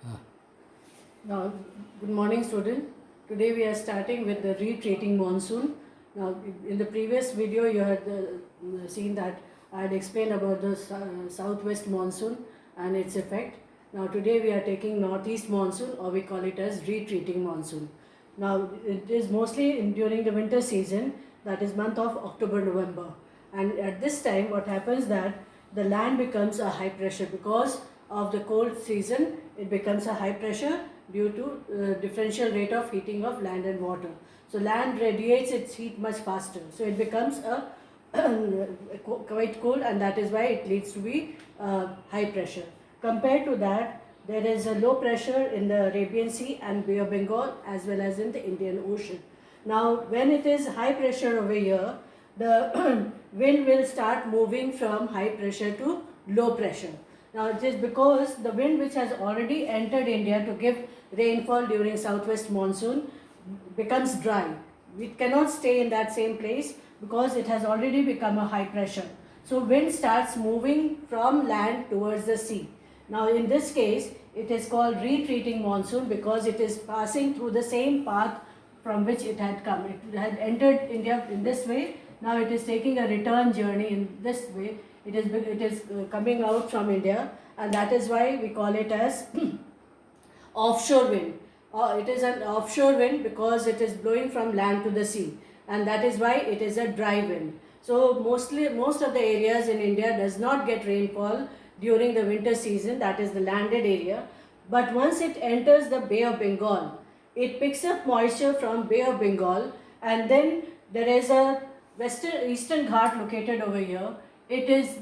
Ah, Now, good morning, student. Today we are starting with the retreating monsoon. Now, in the previous video, you had seen that I had explained about the southwest monsoon and its effect. Now, today we are taking northeast monsoon, or we call it as retreating monsoon. Now, it is mostly during the winter season, that is month of October, November. And at this time, what happens that the land becomes a high pressure because of the cold season. It becomes a high pressure due to differential rate of heating of land and water. So land radiates its heat much faster. So it becomes a quite cold, and that is why it leads to be high pressure. Compared to that, there is a low pressure in the Arabian Sea and Bay of Bengal as well as in the Indian Ocean. Now, when it is high pressure over here, the wind will start moving from high pressure to low pressure. Now, it is because the wind which has already entered India to give rainfall during southwest monsoon becomes dry. It cannot stay in that same place because it has already become a high pressure. So, wind starts moving from land towards the sea. Now, in this case, it is called retreating monsoon because it is passing through the same path from which it had come. It had entered India in this way. Now it is taking a return journey in this way. It is coming out from India, and that is why we call it as offshore wind. It is an offshore wind because it is blowing from land to the sea, and that is why it is a dry wind. So most of the areas in India does not get rainfall during the winter season, that is the landed area. But once it enters the Bay of Bengal, it picks up moisture from Bay of Bengal, and then there is a eastern Ghat located over here. It is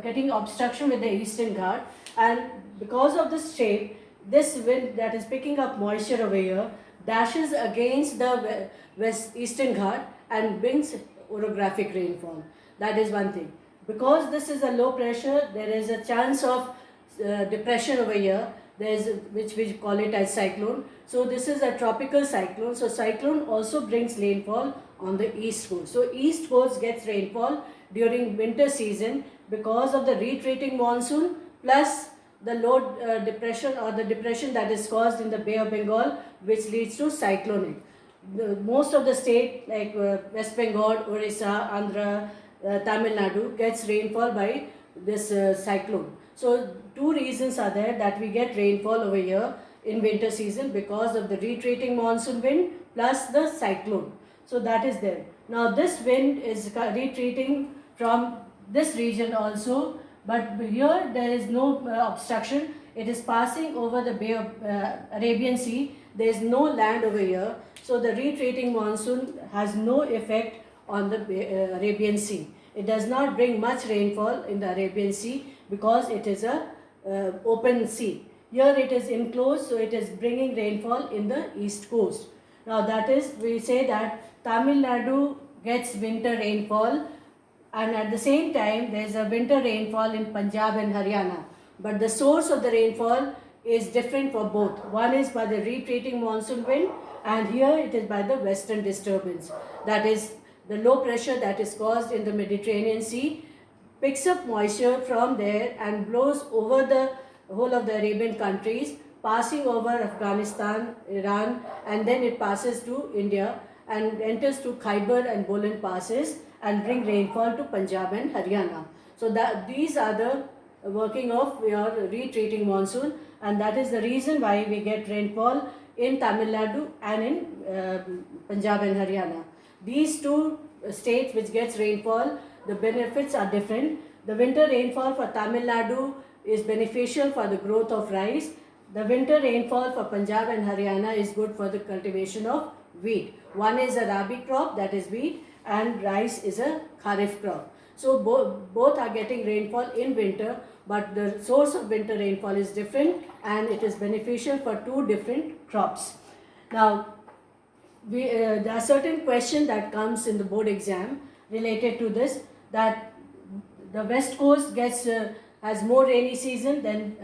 getting obstruction with the eastern Ghat, and because of this shape, this wind that is picking up moisture over here dashes against the west eastern Ghat and brings orographic rainfall. That is one thing. Because this is a low pressure, there is a chance of depression over here. There is, which we call it as cyclone. So this is a tropical cyclone. So cyclone also brings rainfall on the east coast. So east coast gets rainfall during winter season because of the retreating monsoon plus the low depression or the depression that is caused in the Bay of Bengal, which leads to cyclonic. Most of the state like West Bengal, Orissa, Andhra, Tamil Nadu gets rainfall by this cyclone. So two reasons are there that we get rainfall over here in winter season because of the retreating monsoon wind plus the cyclone. So that is there. Now this wind is retreating from this region also, but here there is no obstruction. It is passing over the Bay of Arabian Sea. There is no land over here. So the retreating monsoon has no effect on the Arabian Sea. It does not bring much rainfall in the Arabian Sea because it is a open sea. Here it is enclosed, so it is bringing rainfall in the east coast. Now that is, we say that Tamil Nadu gets winter rainfall, and at the same time there is a winter rainfall in Punjab and Haryana. But the source of the rainfall is different for both. One is by the retreating monsoon wind, and here it is by the western disturbance. That is the low pressure that is caused in the Mediterranean Sea picks up moisture from there and blows over the whole of the Arabian countries, passing over Afghanistan, Iran, and then it passes to India and enters through Khyber and Bolan passes and bring rainfall to Punjab and Haryana. So that these are the working of your retreating monsoon, and that is the reason why we get rainfall in Tamil Nadu and in Punjab and Haryana. These two states which gets rainfall, the benefits are different. The winter rainfall for Tamil Nadu is beneficial for the growth of rice. The winter rainfall for Punjab and Haryana is good for the cultivation of wheat. One is a rabi crop, that is wheat, and rice is a kharif crop. So both are getting rainfall in winter, but the source of winter rainfall is different and it is beneficial for two different crops. Now, there are certain questions that comes in the board exam related to this, that the west coast has more rainy season than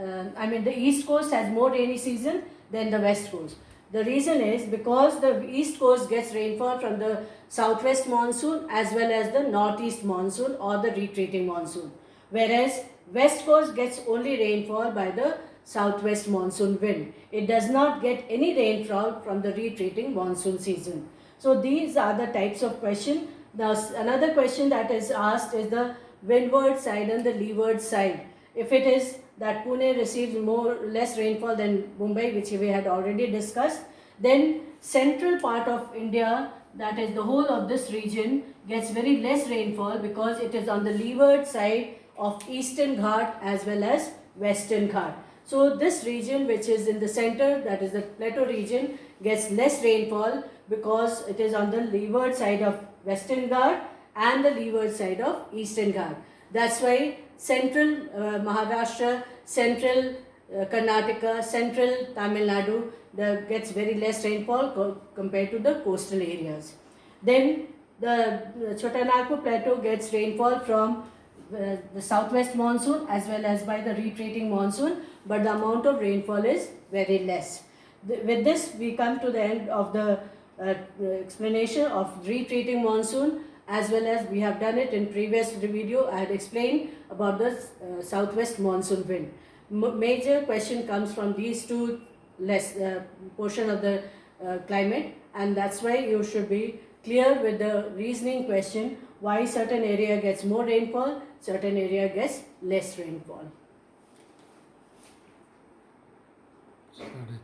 the east coast has more rainy season than the west coast. The reason is because the east coast gets rainfall from the southwest monsoon as well as the northeast monsoon or the retreating monsoon, whereas west coast gets only rainfall by the southwest monsoon wind. It does not get any rainfall from the retreating monsoon season. So these are the types of question. Another question that is asked is the windward side and the leeward side. If it is that Pune receives less rainfall than Mumbai, which we had already discussed, then central part of India, that is the whole of this region, gets very less rainfall because it is on the leeward side of Eastern Ghat as well as Western Ghat. So this region, which is in the center, that is the plateau region, gets less rainfall because it is on the leeward side of Western Ghat and the leeward side of Eastern Ghat. That's why central Maharashtra, central Karnataka, central Tamil Nadu gets very less rainfall compared to the coastal areas. Then the Chotanagpur plateau gets rainfall from the southwest monsoon as well as by the retreating monsoon, but the amount of rainfall is very less. With this, we come to the end of the explanation of retreating monsoon, as well as we have done it in previous video. I had explained about the southwest monsoon wind. Major question comes from these two portion of the climate, and that's why you should be clear with the reasoning question why certain area gets more rainfall, certain area gets less rainfall.